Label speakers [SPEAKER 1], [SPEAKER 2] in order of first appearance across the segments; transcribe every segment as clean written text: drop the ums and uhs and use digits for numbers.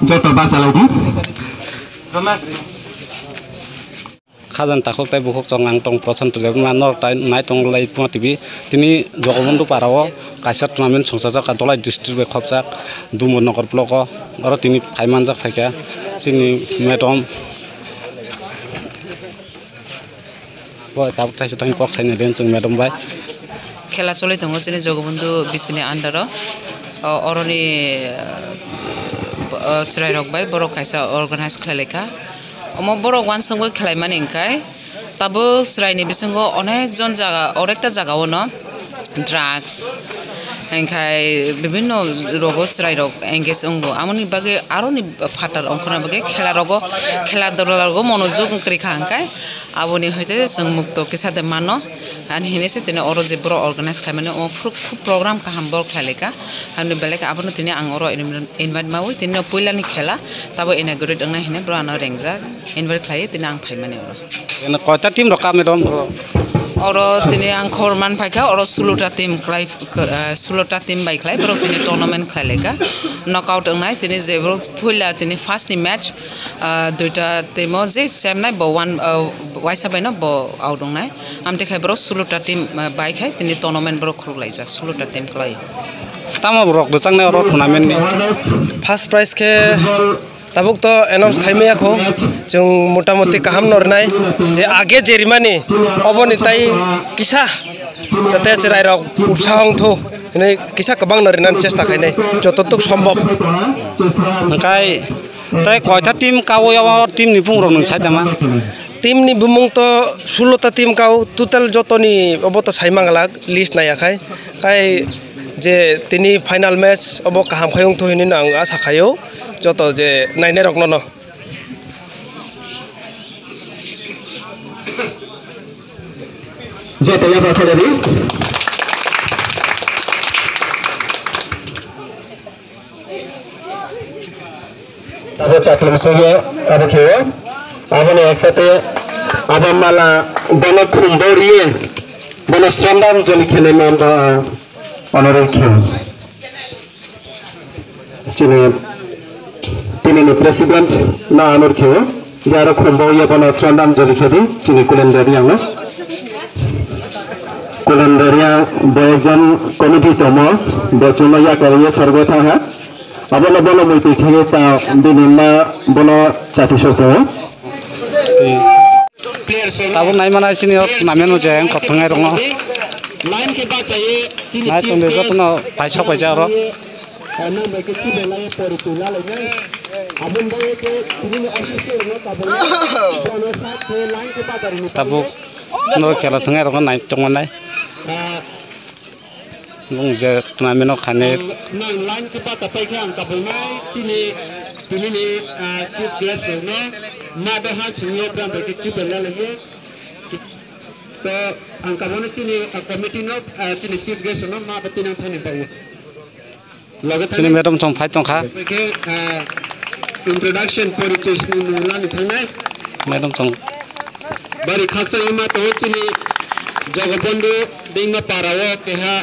[SPEAKER 1] Jota baca lagi.
[SPEAKER 2] Khajan takok tai bukhok chongang tong prosan tu jab manor tai nai tong lai pung tibi tini Jaga Bandhu parao kaisa tournament Songcha ka Dhalai district be khopjak Dumur nokor block aro tini phaimanjak phaika chini madam boy tab taisi tang kok saina den chung madam bai
[SPEAKER 3] khela chole tongo chini Jaga Bandhu bisini under oroni chirai rok bai borok kaisa organize khlaileka omo borok wansongo khlaimani engkai tabo chirai bisingo onek jon jaga orekta jaga ono drugs engkai bibhinno rogo chirai rok engage ongo amoni bage aroni fatar ongkhona bage khela dolarogo monojog krikha engkai aboni hoite jeng mukto kisade mano ani hinese tini oro je boro organize khlaimani o khub program kaham bor khlaileka amni belek abono tini ang oro invite mawi tini poilani khela tabo inaugurate ongna hine bro ano rengjak invite khlai tini ang phaimani oro
[SPEAKER 2] ena koita team rokam medom
[SPEAKER 3] oro tini ang khorman phaika oro 16ta team khlai 16ta team bai khlai bro tini tournament khlaileka knockout ongnai tini je bro poila tini first ni match duita team o je same nai bo one waisa bai no bo out ongnai amte khai bro 16ta team bai khai tini tournament bro khruklaijak 16ta team khlai
[SPEAKER 2] tamo rok do changnai oro tournament ni
[SPEAKER 4] first prize ke tabuk to announce khaimaya ko jong motamoti kaham nornai je age jerimani oboni tai kisa jate chirai rok utsahong tho ini kisa kabang norinan chesta khainai jototuk sombhob
[SPEAKER 2] kai tai koita team kawo team ni pung rok nung saitama
[SPEAKER 4] team ni bumung to 16ta team kau total jotoni oboto saimangala list nayakhai kai je tini final match obo kaham khayung to hini ang asa khayo joto je naine rok nono
[SPEAKER 1] Jota ya baca lagi. Abo chaklem soye abo kheo abo ne eksathe abo mala bono khumboriye bono strandam joli khele nam da honore kheo chine tini president na honor kheo jara khumboriye bono strandam joli kheli chine kulendari anga kulendaria bojan committee tomo bocuma ya kariye sargotha ha abono bono moi pikhe ta dinima bono chati soto
[SPEAKER 2] tabo nai mana chini tournament no jeng kothongai rong
[SPEAKER 1] line ke ba chahiye chini
[SPEAKER 2] nai tonde jotno paisa paisa ro
[SPEAKER 1] na me ke chibe la por tula le ngai abon ba ke tini official no ta bono sa ke line ke ba dari
[SPEAKER 2] tabo no khela changai rong nai tongmanai nung je tournament no khane
[SPEAKER 1] nang line ke ba ta pai khang ka bolnai chini tini ni chief guest no na ba ha chunye bram ba ke chibe la le to ang kabono chini committee no chini chief guest no ma ba tinang thane ba
[SPEAKER 2] chini madam chong phai tong kha
[SPEAKER 1] introduction परिचय लाने थांनाय
[SPEAKER 2] madam chong
[SPEAKER 1] bari khaksa ma to chini Jaga Bandhu dingma parao keha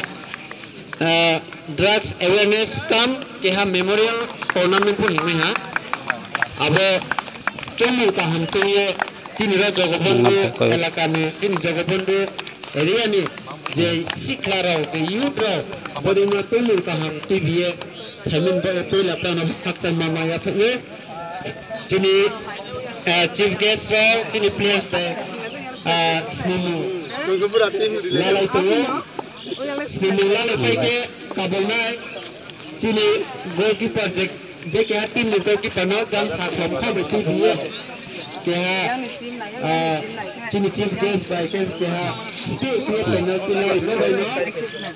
[SPEAKER 1] drugs awareness camp keha memorial tournament pun hingi ha abo chomu ka ham chunye chini ra Jaga Bandhu elaka me chini Jaga Bandhu area ni je sikla rao ke youth rao bari ma chomu ka ham tv hemin ba pela pana khaksa mama ya thye chini chief guest rao chini players ba snimu lalai to snimu lalai pai ke kabonai chini goalkeeper je ke team ni goalkeeper no jan sak lam kha be tu biye ke chini chief guest by guest ke stay ke penalty no no no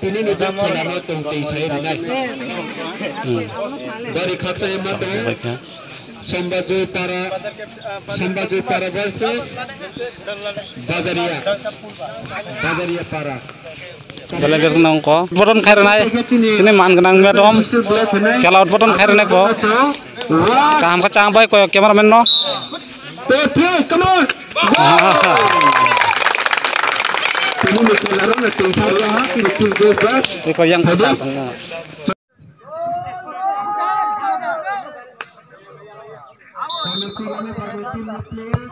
[SPEAKER 1] tini ni ba khela no to chei sai nai bari khaksa ma to Sambaju para versus Bazaria para.
[SPEAKER 2] Bale ger nang ko boton khair nai sini man ganang medom kelaut boton khair nai ko kaham ka chang bai ko cameraman no
[SPEAKER 1] come on
[SPEAKER 2] ko yang
[SPEAKER 1] Kami tinggalnya pada tim players.